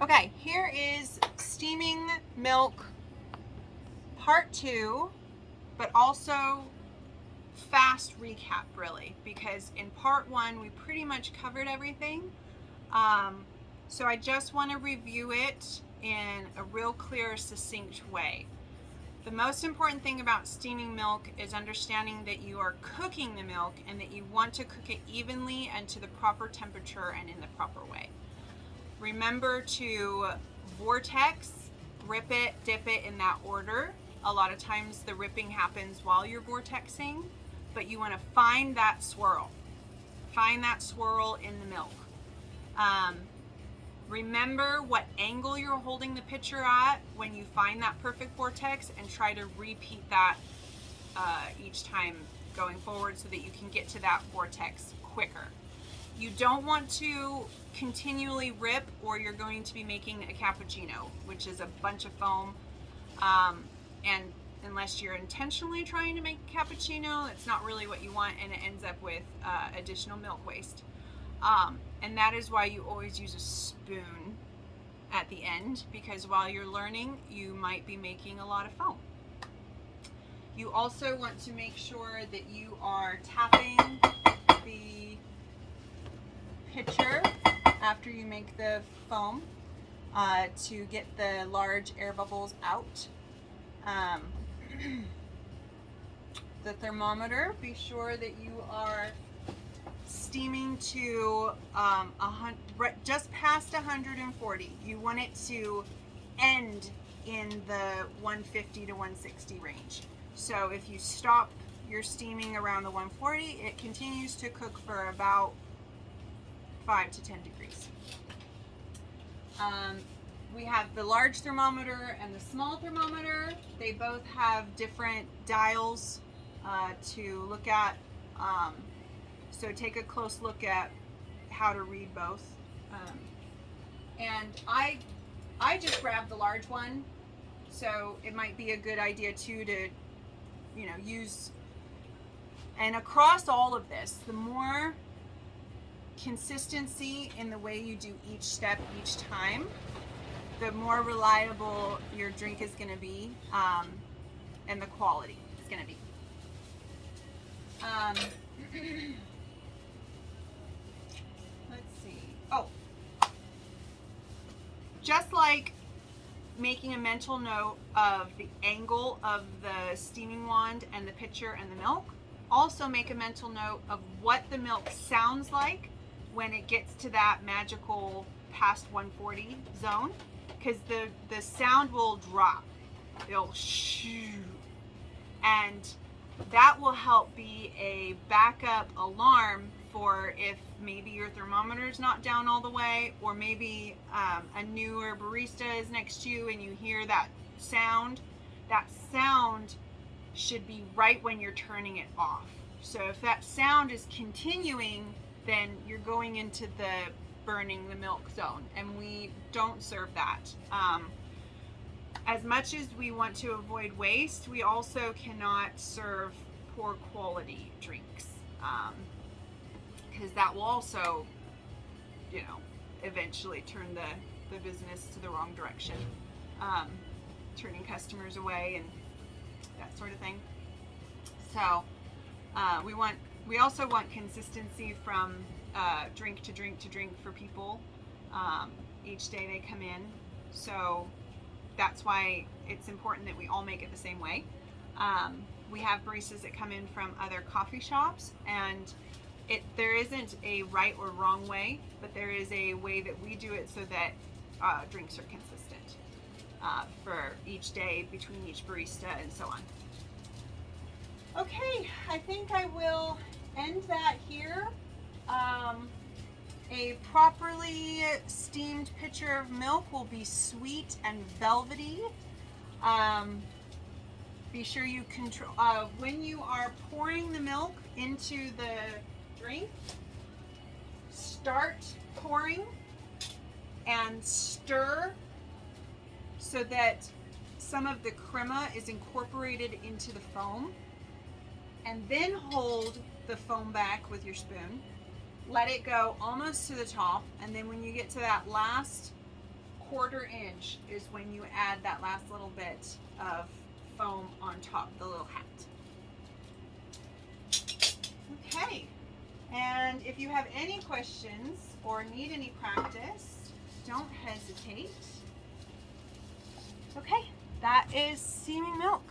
Okay, here is steaming milk part 2, but also fast recap really, because in part 1 we pretty much covered everything. So I just want to review it in a real clear, succinct way. The most important thing about steaming milk is understanding that you are cooking the milk and that you want to cook it evenly and to the proper temperature and in the proper way. Remember to vortex, rip it, dip it in that order. A lot of times the ripping happens while you're vortexing, but you want to find that swirl. Find that swirl in the milk. Remember what angle you're holding the pitcher at when you find that perfect vortex, and try to repeat that each time going forward so that you can get to that vortex quicker. You don't want to continually rip, or you're going to be making a cappuccino, which is a bunch of foam. And unless you're intentionally trying to make a cappuccino, it's not really what you want, and it ends up with additional milk waste. And that is why you always use a spoon at the end, because while you're learning, you might be making a lot of foam. You also want to make sure that you are tapping the pitcher after you make the foam to get the large air bubbles out. The thermometer, be sure that you are steaming to just past 140. You want it to end in the 150 to 160 range. So if you stop your steaming around the 140, it continues to cook for about 5 to 10 degrees. We have the large thermometer and the small thermometer. They both have different dials to look at. So take a close look at how to read both. And I just grabbed the large one, so it might be a good idea too to use. And across all of this, the more consistency in the way you do each step each time, the more reliable your drink is going to be, and the quality is going to be. Let's see. Oh, just like making a mental note of the angle of the steaming wand and the pitcher and the milk, also make a mental note of what the milk sounds like when it gets to that magical past 140 zone, because the sound will drop. It'll shoo, and that will help be a backup alarm for if maybe your thermometer is not down all the way, or maybe a newer barista is next to you and you hear that sound. That sound should be right when you're turning it off. So if that sound is continuing, then you're going into the burning the milk zone, and we don't serve that. As much as we want to avoid waste, we also cannot serve poor quality drinks, because that will also, eventually turn the business to the wrong direction, turning customers away and that sort of thing. So we also want consistency from drink to drink to drink for people each day they come in. So that's why it's important that we all make it the same way. We have baristas that come in from other coffee shops, and there isn't a right or wrong way, but there is a way that we do it so that drinks are consistent for each day between each barista and so on. Okay, I think I will end that here. A properly steamed pitcher of milk will be sweet and velvety. Be sure you control when you are pouring the milk into the drink. Start pouring and stir so that some of the crema is incorporated into the foam, and then hold the foam back with your spoon. Let it go almost to the top, and then when you get to that last 1/4 inch is when you add that last little bit of foam on top, the little hat. Okay, and if you have any questions or need any practice, don't hesitate. Okay, that is steaming milk.